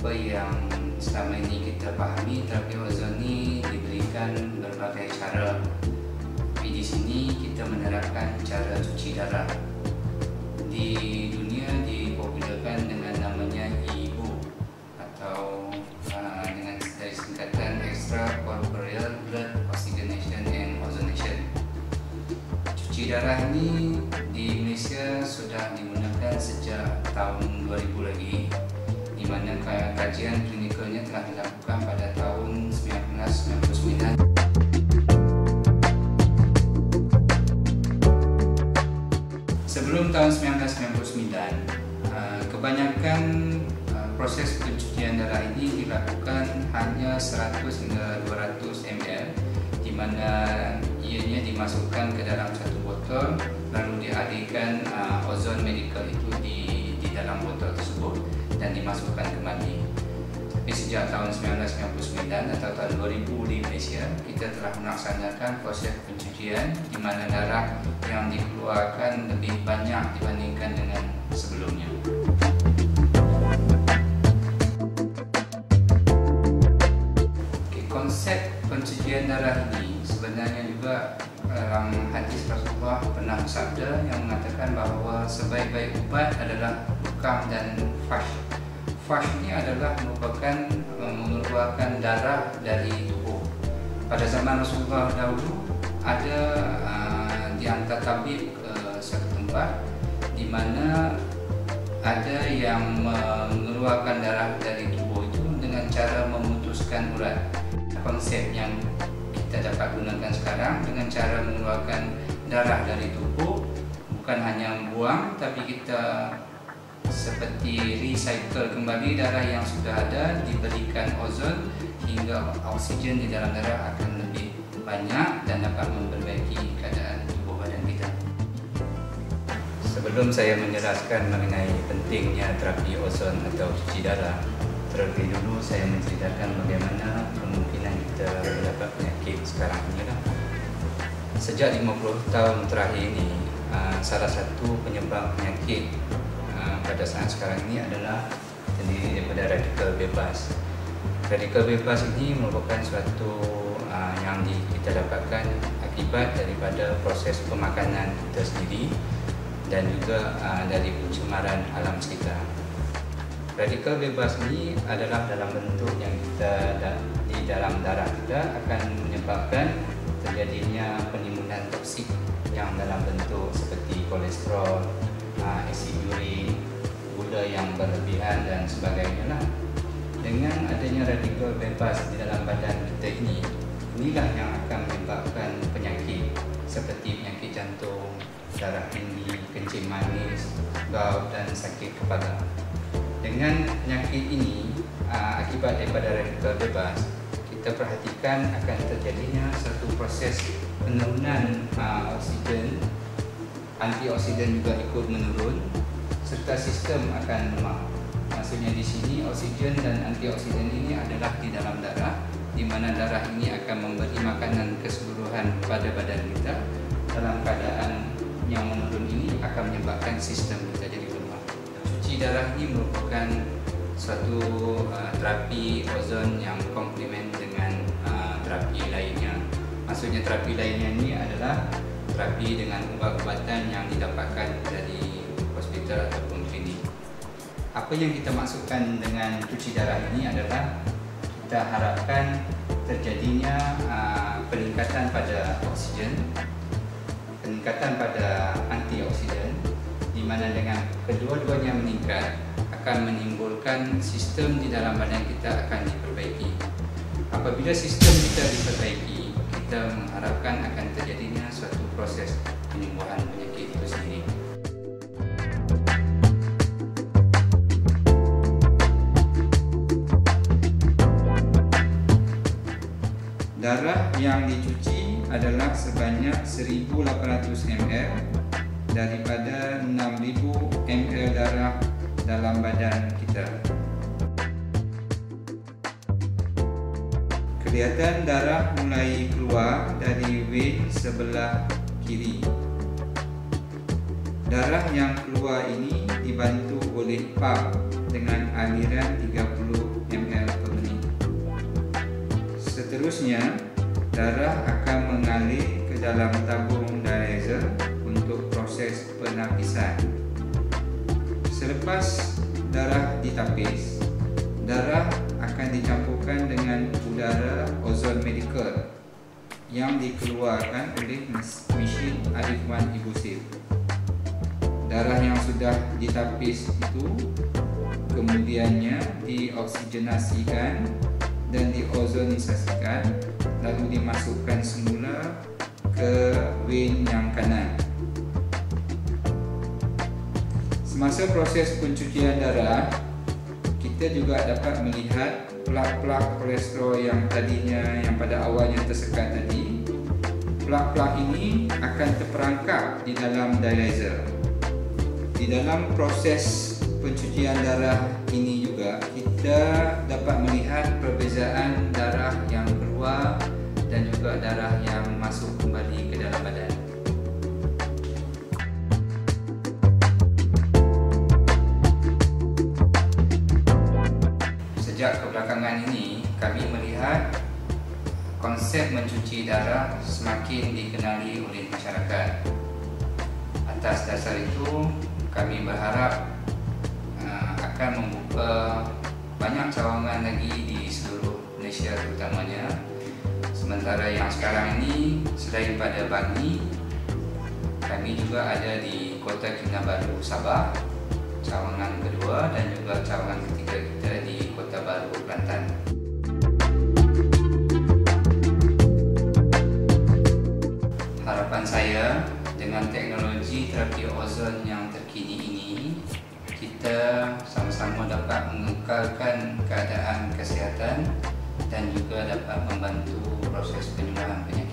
apa yang selama ini kita pahami, terapi ozon ini diberikan berbagai cara. Tapi di sini kita menerapkan cara cuci darah. Di dunia dipopularkan dengan namanya EBO atau dengan dari singkatan Extracorporeal Blood Oxygenation and Ozonation. Cuci darah ini di Malaysia sudah digunakan sejak tahun 2000 lagi, di mana kajian klinikalnya telah dilakukan pada tahun 1999. Sebelum tahun 1999, kebanyakan proses pencucian darah ini dilakukan hanya 100 hingga 200 ml, di mana ianya dimasukkan ke dalam satu botol, lalu dialirkan ozon medikal itu di dalam botol tersebut dan dimasukkan kembali. Tapi sejak tahun 1999 atau tahun 2000 di Malaysia, kita telah melaksanakan proses pencucian di mana darah yang dikeluarkan lebih banyak dibandingkan dengan sebelumnya. Konsep pencucian darah ini sebenarnya juga dalam hadis Rasulullah pernah bersabda yang mengatakan bahawa sebaik-baik ubat adalah bekam dan fash. Fash ini adalah merupakan mengeluarkan darah dari tubuh. Pada zaman Rasulullah dahulu ada dihantar tabib ke suatu tempat di mana ada yang mengeluarkan darah dari tubuh itu dengan cara memutuskan urat. Konsep yang kita dapat gunakan sekarang dengan cara mengeluarkan darah dari tubuh, bukan hanya membuang, tapi kita seperti recycle kembali darah yang sudah ada, diberikan ozon hingga oksigen di dalam darah akan lebih banyak dan dapat memperbaiki keadaan tubuh badan kita. Sebelum saya menjelaskan mengenai pentingnya terapi ozon atau cuci darah, terlebih dulu saya menceritakan bagaimana kemungkinan kita mendapat penyakit sekarang ini. Sejak 50 tahun terakhir ini, salah satu penyebab penyakit pada saat sekarang ini adalah terdiri daripada radikal bebas. Radikal bebas ini merupakan suatu yang kita dapatkan akibat daripada proses pemakanan kita sendiri dan juga dari pencemaran alam sekitar. Radikal bebas ini adalah dalam bentuk yang kita di dalam darah kita akan menyebabkan terjadinya penimbunan toksik yang dalam bentuk seperti kolesterol, asid urik, gula yang berlebihan dan sebagainya. Dengan adanya radikal bebas di dalam badan kita ini, inilah yang akan menyebabkan penyakit seperti penyakit jantung, darah tinggi, kencing manis, gout dan sakit kepala. Dengan penyakit ini, akibat daripada radikal bebas, kita perhatikan akan terjadinya satu proses penurunan oksigen, antioksidan juga ikut menurun, serta sistem akan lemah. Maksudnya di sini oksigen dan antioksidan ini adalah di dalam darah, di mana darah ini akan memberi makanan keseluruhan pada badan kita. Dalam keadaan yang menurun ini akan menyebabkan sistem kita jadi lemah. Cuci darah ini merupakan suatu terapi ozon yang komplement dengan terapi lainnya. Maksudnya terapi lainnya ini adalah terapi dengan ubat-ubatan yang didapatkan dari hospital ataupun klinik. Apa yang kita maksudkan dengan cuci darah ini adalah kita harapkan terjadinya peningkatan pada oksigen, peningkatan pada antioksidan, di mana dengan kedua-duanya meningkat akan menimbulkan sistem di dalam badan kita akan diperbaiki. Apabila sistem kita diperbaiki, kita mengharapkan akan terjadinya suatu proses penyembuhan penyakit itu sendiri. Darah yang dicuci adalah sebanyak 1.800 ml daripada 6.000 ml darah dalam badan kita. Kelihatan darah mulai keluar dari vein sebelah kiri. Darah yang keluar ini dibantu oleh pump dengan aliran 30 ml per menit. Seterusnya, darah akan mengalir ke dalam tabung dialyzer untuk proses penapisan. Selepas darah ditapis, darah akan dicampurkan dengan udara ozon medikal yang dikeluarkan oleh mesin Arifman Ibusir. Darah yang sudah ditapis itu kemudiannya dioksigenasikan dan diozonisasikan, lalu dimasukkan semula ke vein yang kanan. Semasa proses pencucian darah, kita juga dapat melihat plak-plak kolesterol yang pada awalnya tersekat tadi. Plak-plak ini akan terperangkap di dalam dialyzer. Di dalam proses pencucian darah ini juga kita dapat melihat perbezaan darah yang keluar dan juga darah yang masuk kembali ke dalam badan. Sejak kebelakangan ini, kami melihat konsep mencuci darah semakin dikenali oleh masyarakat. Atas dasar itu, kami berharap akan membuka banyak cawangan lagi di seluruh Malaysia terutamanya. Sementara yang sekarang ini, selain pada Bangi, kami juga ada di Kota Kinabalu, Sabah, cawangan kedua, dan juga cawangan ketiga kita di Kota Baru, Kelantan. Harapan saya, dengan teknologi terapi ozon yang terkini ini, kita sama-sama dapat mengekalkan keadaan kesihatan dan juga dapat membantu proses penyembuhan penyakit.